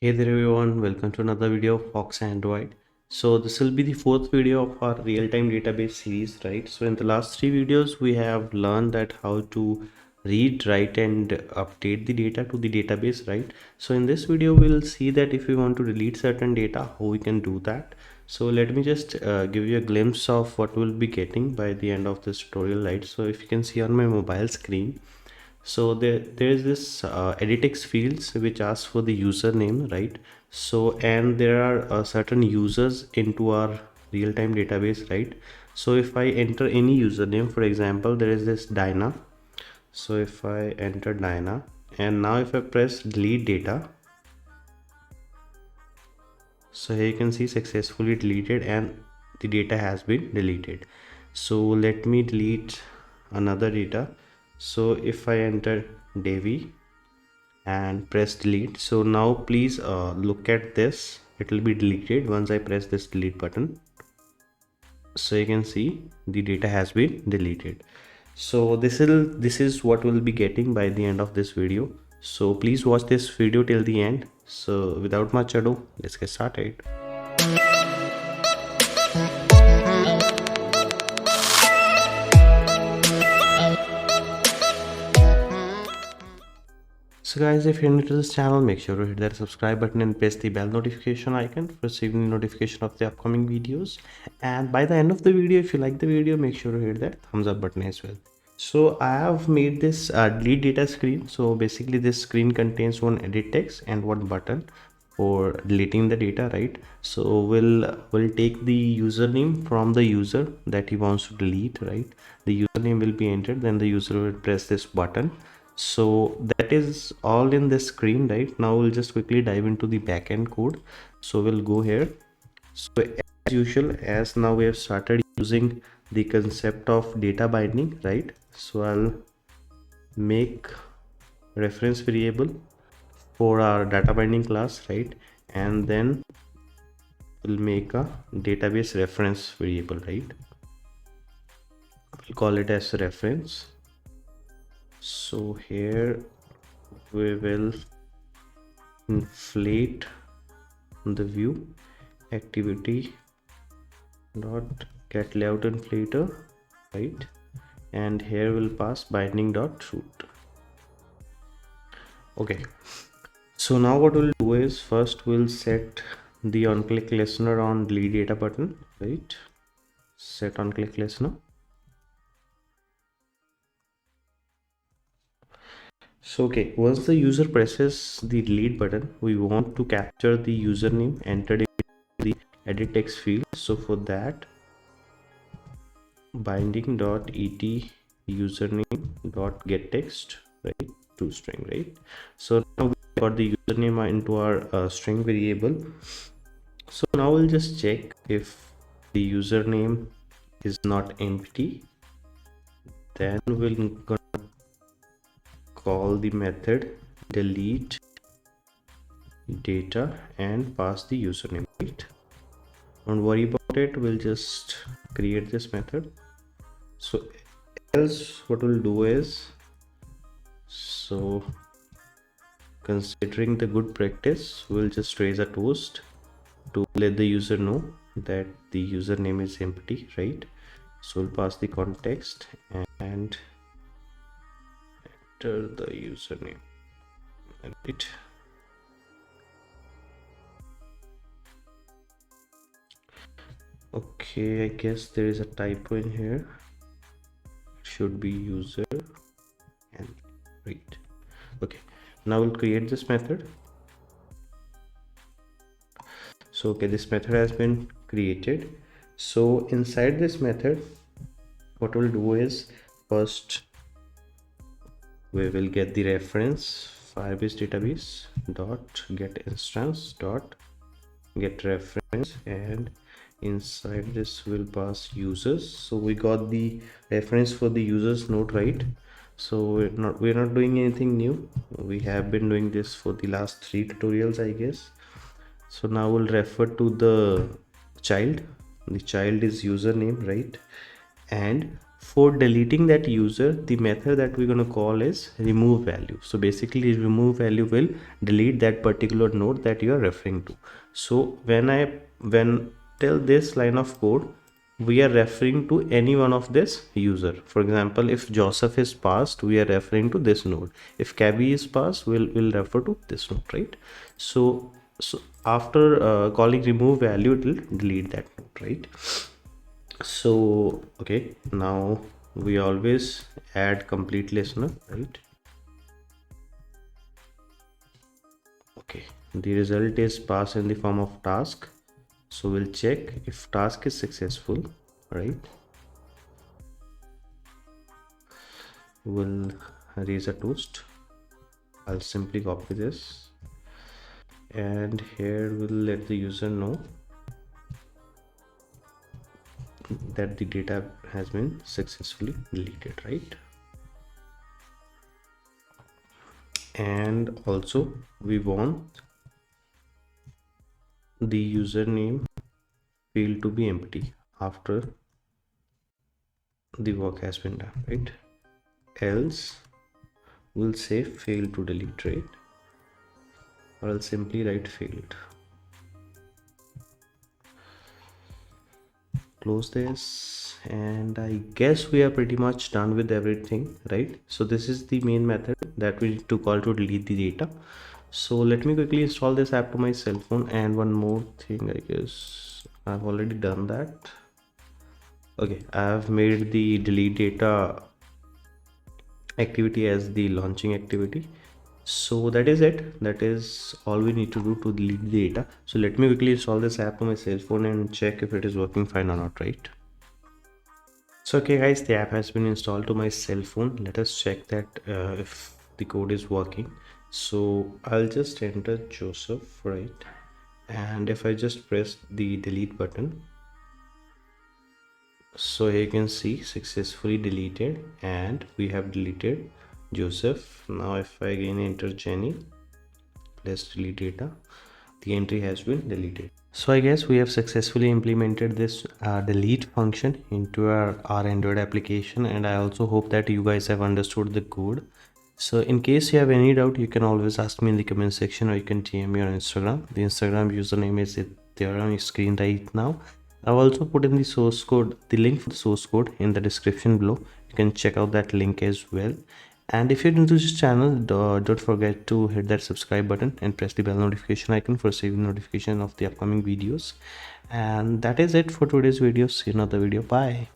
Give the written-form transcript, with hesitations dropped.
Hey there everyone, welcome to another video of Foxandroid. So this will be the fourth video of our real-time database series, right? So in the last three videos we have learned that how to read, write and update the data to the database, right? So in this video we'll see that if we want to delete certain data, how we can do that. So let me just give you a glimpse of what we'll be getting by the end of this tutorial, right? So if you can see on my mobile screen, so there's this edit text fields which asks for the username, right? So and there are certain users into our real-time database, right? So if I enter any username, for example there is this Dinah. So if I enter Dinah and now if I press delete data, so here you can see successfully deleted and the data has been deleted. So let me delete another data. So if I enter Devi and press delete, so now please look at this, it will be deleted once I press this delete button. So you can see the data has been deleted. So this is what we'll be getting by the end of this video. So please watch this video till the end. So without much ado, let's get started. So guys, if you're new to this channel, make sure to hit that subscribe button and press the bell notification icon for receiving the notification of the upcoming videos. And by the end of the video, if you like the video, make sure to hit that thumbs up button as well. So I have made this delete data screen. So basically this screen contains one edit text and one button for deleting the data, right? So we'll take the username from the user that he wants to delete, right? The username will be entered, then the user will press this button. So that is all in this screen, right? Now we'll just quickly dive into the backend code. So we'll go here. So as usual, as now we have started using the concept of data binding, right? So I'll make reference variable for our data binding class, right? And then we'll make a database reference variable, right? We'll call it as reference. So here we will inflate the view activity dot get layout inflator, right? And here we'll pass binding dot root. Okay, so now what we'll do is first we'll set the on click listener on delete data button, right? Set on click listener. So okay, once the user presses the delete button, we want to capture the username entered in the edit text field. So for that, binding dot et username dot get text, right, to string, right? So now we got the username into our string variable. So now we'll just check if the username is not empty, then we'll gonna call the method delete data and pass the username, right? Don't worry about it, we'll just create this method. So else what we'll do is, so considering the good practice, we'll just raise a toast to let the user know that the username is empty, right? So we'll pass the context and enter the username, right? Okay, I guess there is a typo in here. It should be user and read. Okay, now we'll create this method. So okay, this method has been created. So inside this method, what we'll do is first we will get the reference Firebase Database dot get instance dot get reference, and inside this will pass users. So we got the reference for the users node, right? So we're not doing anything new. We have been doing this for the last 3 tutorials, I guess. So now we'll refer to the child. The child is username, right? And For deleting that user, the method that we're going to call is remove value. So basically remove value will delete that particular node that you are referring to. So when till this line of code, we are referring to any one of this user. For example, if Joseph is passed, we are referring to this node. If Cabby is passed, we'll refer to this node, right? So after calling remove value, it will delete that node, right? So okay, now we always add complete listener, right? Okay, the result is passed in the form of task. So we'll check if task is successful, right? We'll raise a toast. I'll simply copy this, and here we'll let the user know that the data has been successfully deleted, right? And also we want the username field to be empty after the work has been done, right? Else we'll say fail to delete, right? Or I'll simply write failed. Close this, and I guess we are pretty much done with everything, right? So this is the main method that we need to call to delete the data. So let me quickly install this app to my cell phone. And one more thing, I guess I've already done that. Okay, I've made the delete data activity as the launching activity. So that is it. That is all we need to do to delete the data. So let me quickly install this app on my cell phone and check if it is working fine or not, right? So okay guys, the app has been installed to my cell phone. Let us check that if the code is working. So I'll just enter Joseph, right? And if I just press the delete button, so here you can see successfully deleted, and we have deleted Joseph. Now if I again enter Jenny, let's delete data, the entry has been deleted. So I guess we have successfully implemented this delete function into our Android application, and I also hope that you guys have understood the code. So in case you have any doubt, you can always ask me in the comment section, or you can DM me on Instagram. The Instagram username is there on your screen right now. I've also put in the source code, the link for the source code in the description below. You can check out that link as well. And if you're new to this channel, don't forget to hit that subscribe button and press the bell notification icon for receiving notification of the upcoming videos. And that is it for today's video. See you in another video. Bye.